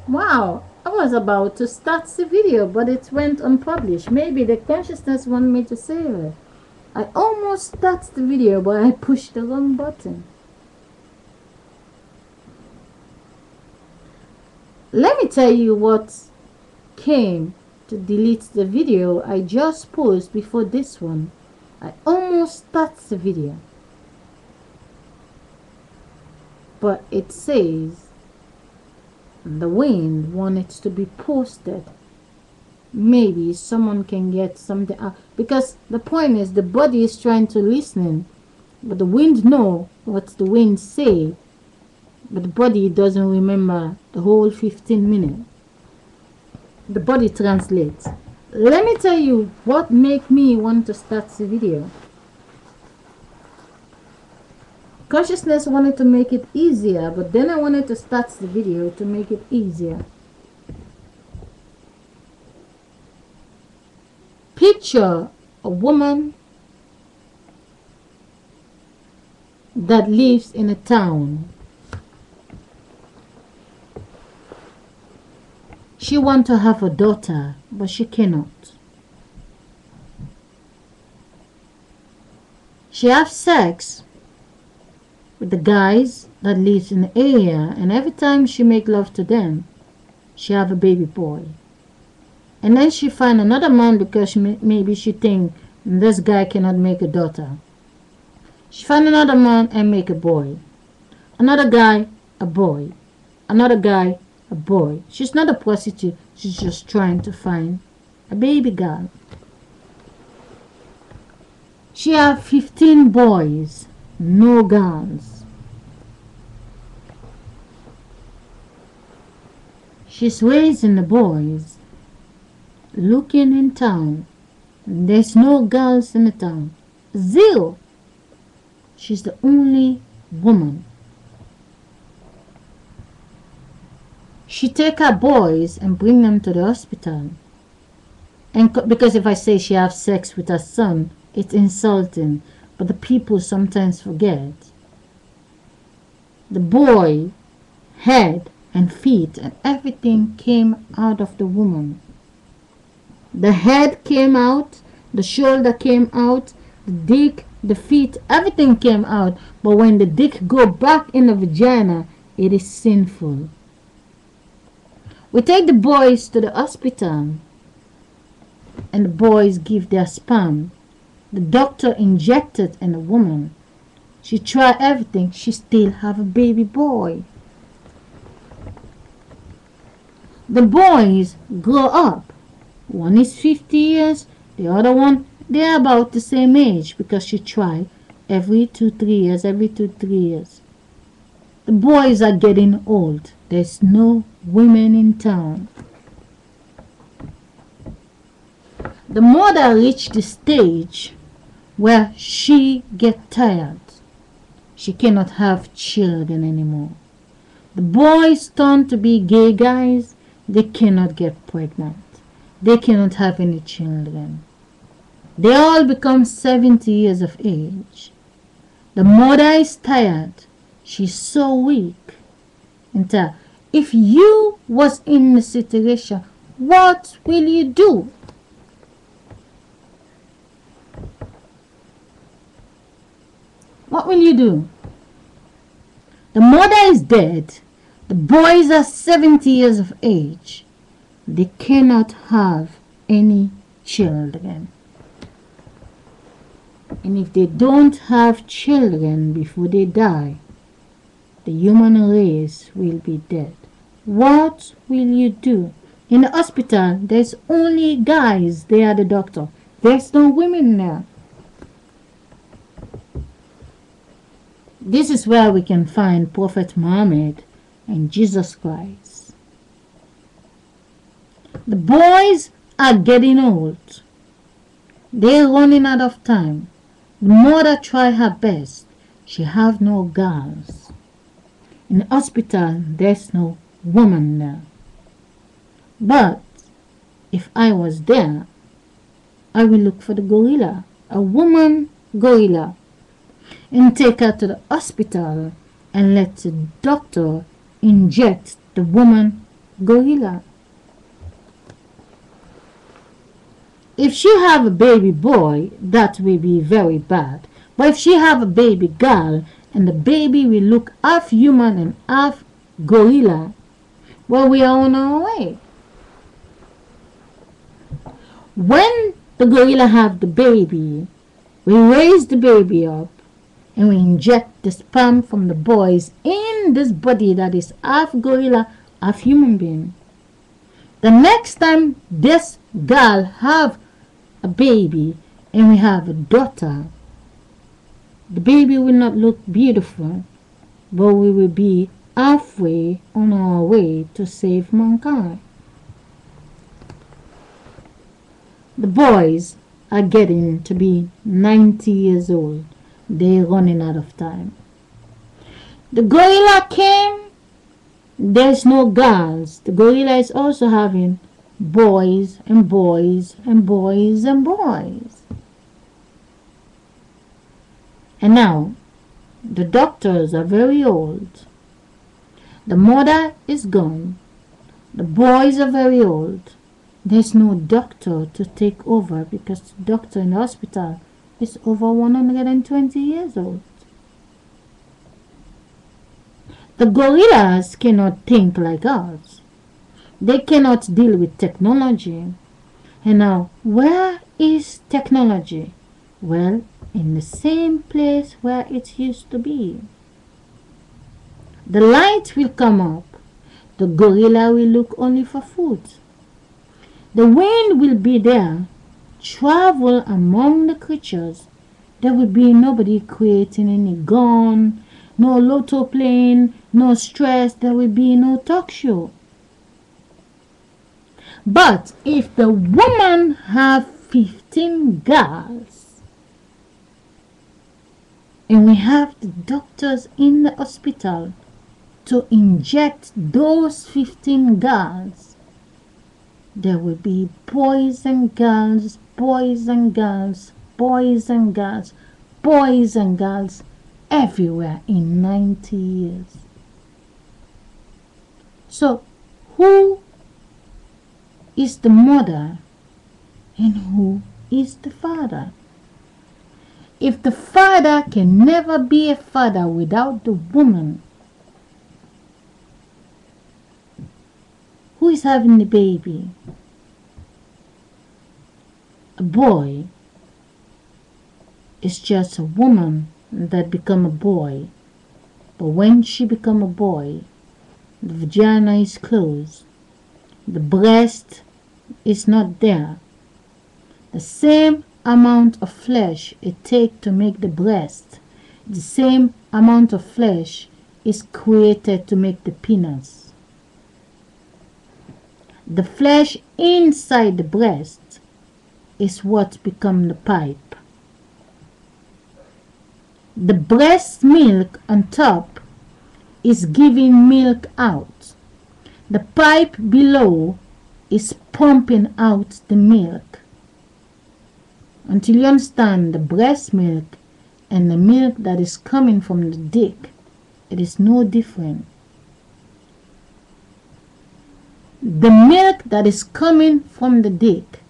Wow, I was about to start the video, but it went unpublished. Maybe the consciousness wanted me to save it. I almost started the video, but I pushed the wrong button. Let me tell you what came to delete the video I just posted before this one. I almost started the video, but it says the wind wanted to be posted. Maybe someone can get something out, because the point is the body is trying to listen, but the wind know what the wind say, but the body doesn't remember the whole 15 minutes. The body translates. Let me tell you what make me want to start the video. Consciousness wanted to make it easier, but then I wanted to start the video to make it easier. Picture a woman that lives in a town. She wants to have a daughter, but she cannot. She has sex with the guys that lives in the area, and every time she make love to them, she have a baby boy. And then she find another man because maybe she think this guy cannot make a daughter. She find another man and make a boy. Another guy, a boy. Another guy, a boy. She's not a prostitute. She's just trying to find a baby girl. She have 15 boys, no girls. She's raising the boys, looking in town. There's no girls in the town. Zero. She's the only woman. She take her boys and bring them to the hospital. And because if I say she have sex with her son, it's insulting. But the people sometimes forget. The boy, head and feet and everything came out of the woman. The head came out, the shoulder came out, the dick, the feet, everything came out. But when the dick go back in the vagina, it is sinful. We take the boys to the hospital, and the boys give their sperm. The doctor injected in the woman. She tried everything. She still have a baby boy. The boys grow up. One is 50 years. The other one, they're about the same age because she tried every 2-3 years, every 2-3 years. The boys are getting old. There's no women in town. The mother reached the stage where she get tired. She cannot have children anymore. The boys turn to be gay guys. They cannot get pregnant. They cannot have any children. They all become 70 years of age. The mother is tired. She's so weak. And if you was in the situation, what will you do? What will you do? The mother is dead. The boys are 70 years of age. They cannot have any children. And if they don't have children before they die, the human race will be dead. What will you do? In the hospital, there's only guys. They are the doctor. There's no women there. This is where we can find Prophet Muhammad and Jesus Christ. The boys are getting old. They're running out of time. The mother tried her best. She have no girls. In the hospital, there's no woman there. But if I was there, I will look for the gorilla, a woman gorilla, and take her to the hospital and let the doctor inject the woman gorilla. If she have a baby boy, that will be very bad. But if she have a baby girl and the baby will look half human and half gorilla, well, we are on our way. When the gorilla have the baby, we raise the baby up and we inject the sperm from the boys in this body that is half gorilla, half human being. The next time this girl have a baby and we have a daughter, the baby will not look beautiful, but we will be halfway on our way to save mankind. The boys are getting to be 90 years old. They're running out of time. The gorilla came. There's no girls. The gorilla is also having boys and boys and boys and boys. And now, the doctors are very old. The mother is gone. The boys are very old. There's no doctor to take over because the doctor in the hospital is over 120 years old. The gorillas cannot think like us. They cannot deal with technology. And now, where is technology? Well, in the same place where it used to be. The light will come up. The gorilla will look only for food. The wind will be there, travel among the creatures. There will be nobody creating any gun, no lotto playing, no stress. There will be no talk show. But if the woman have 15 girls, and we have the doctors in the hospital to inject those 15 girls, there will be boys and girls, boys and girls, boys and girls, boys and girls everywhere in 90 years. So, who is the mother and who is the father? If the father can never be a father without the woman, who is having the baby? A boy is just a woman that become a boy. But when she become a boy, the vagina is closed. The breast is not there. The same amount of flesh it takes to make the breast, the same amount of flesh is created to make the penis. The flesh inside the breast is what becomes the pipe. The breast milk on top is giving milk out. The pipe below is pumping out the milk. Until you understand the breast milk and the milk that is coming from the dick, it is no different. The milk that is coming from the dick,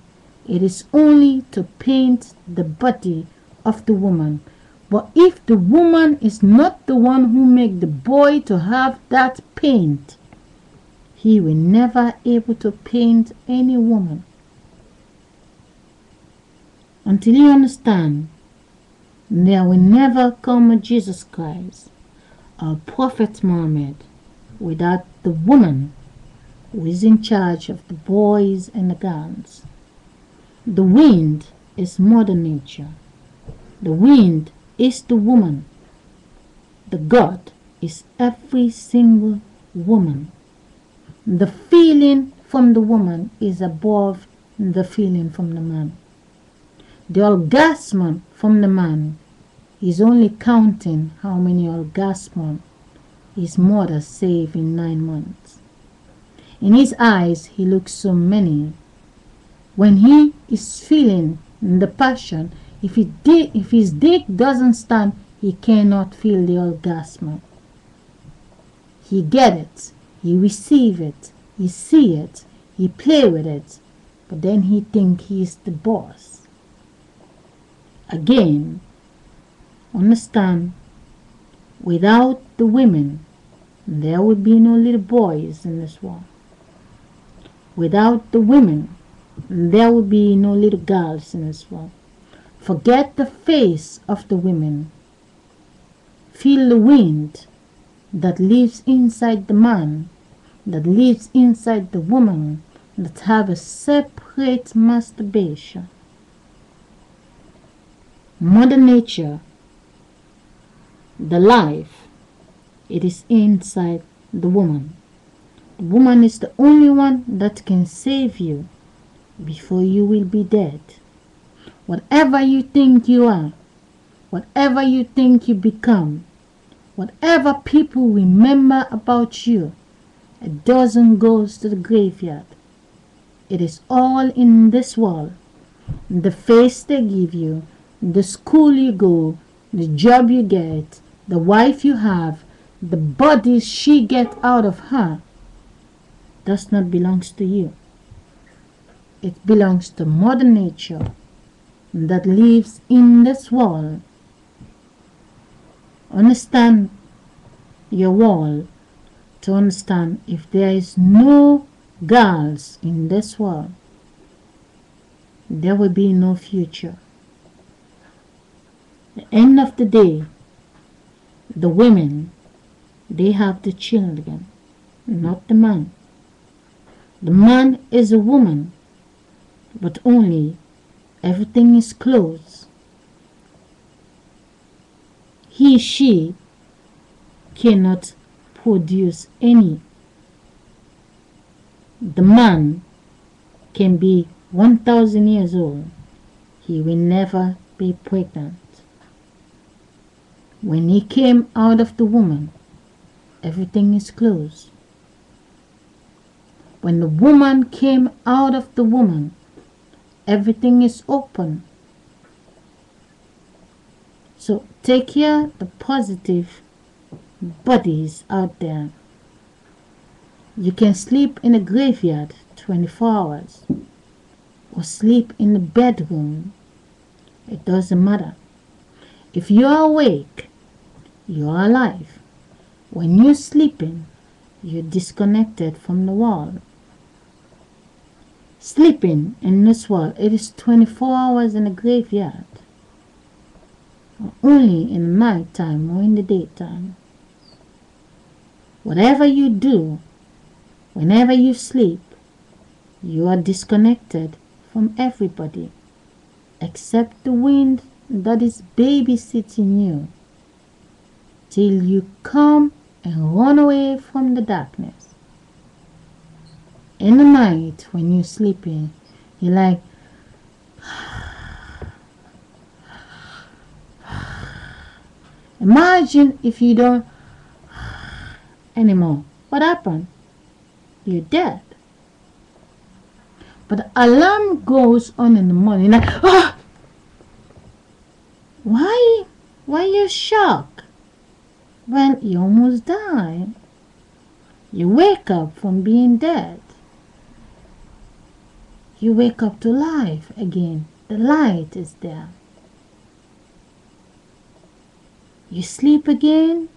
it is only to paint the body of the woman. But if the woman is not the one who make the boy to have that paint, he will never able to paint any woman. Until you understand, there will never come a Jesus Christ, a Prophet Muhammad, without the woman who is in charge of the boys and the girls. The wind is Mother Nature. The wind is the woman. The God is every single woman. The feeling from the woman is above the feeling from the man. The orgasm from the man is only counting how many orgasms his mother saved in 9 months. In his eyes, he looks so many. When he is feeling the passion, if his dick doesn't stand, he cannot feel the orgasm. He get it, he receive it, he see it, he play with it, but then he think he's the boss. Again, understand, without the women, there would be no little boys in this world. Without the women, there would be no little girls in this world. Forget the face of the women. Feel the wind that lives inside the man, that lives inside the woman, that have a separate masturbation. Mother Nature, the life, it is inside the woman. The woman is the only one that can save you before you will be dead. Whatever you think you are, whatever you think you become, whatever people remember about you, it doesn't go to the graveyard. It is all in this world. The face they give you, the school you go, the job you get, the wife you have, the body she get out of her, does not belong to you. It belongs to Mother Nature that lives in this world. Understand your world to understand if there is no girls in this world, there will be no future. At the end of the day, the women, they have the children, not the man. The man is a woman, but only everything is closed. He, she cannot produce any. The man can be 1,000 years old. He will never be pregnant. When he came out of the woman, everything is closed. When the woman came out of the woman, everything is open. So take care the positive bodies out there. You can sleep in a graveyard 24 hours or sleep in the bedroom. It doesn't matter. If you are awake, you are alive. When you're sleeping, you're disconnected from the world. Sleeping in this world, it is 24 hours in a graveyard. Only in the night time or in the daytime. Whatever you do, whenever you sleep, you are disconnected from everybody except the wind that is babysitting you till you come and run away from the darkness. In the night when you're sleeping, you're like, imagine if you don't anymore. What happened? You're dead. But the alarm goes on in the morning. Like, ah! Why you shocked? Well, you almost died. You wake up from being dead. You wake up to life again. The light is there. You sleep again.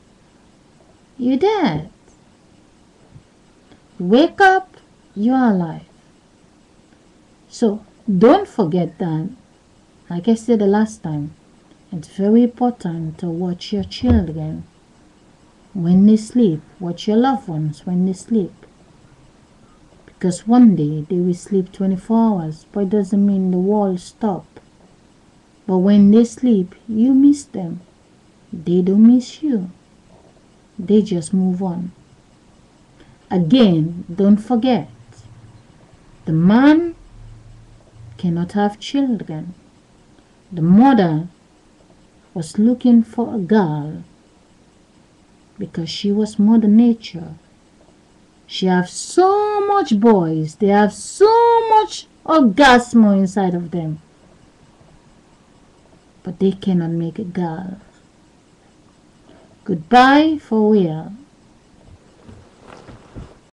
You're dead. You wake up. You're alive. So don't forget that, like I said the last time, it's very important to watch your children when they sleep. Watch your loved ones when they sleep. Because one day they will sleep 24 hours, but it doesn't mean the world stop. But when they sleep, you miss them. They don't miss you. They just move on. Again, don't forget, the man cannot have children. The mother was looking for a girl because she was Mother Nature. She have so much boys. They have so much orgasm inside of them. But they cannot make a girl. Goodbye for real.